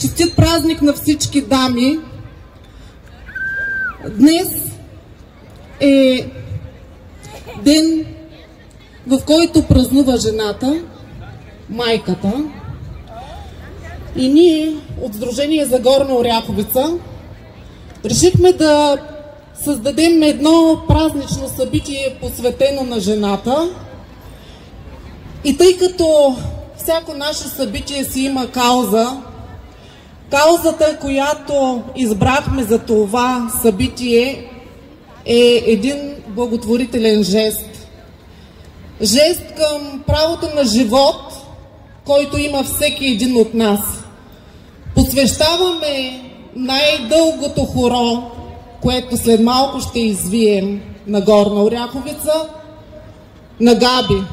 Честит празник на всички дами! Днес е ден, в който празнува жената, майката. И ние от Сдружение за Горна Оряховица решихме да създадем едно празнично събитие, посветено на жената. И тъй като всяко наше събитие си има кауза, каузата, която избрахме за това събитие, е един благотворителен жест. Жест към правото на живот, който има всеки един от нас. Посвещаваме най-дългото хоро, което след малко ще извием на Горна Оряховица, на Габи.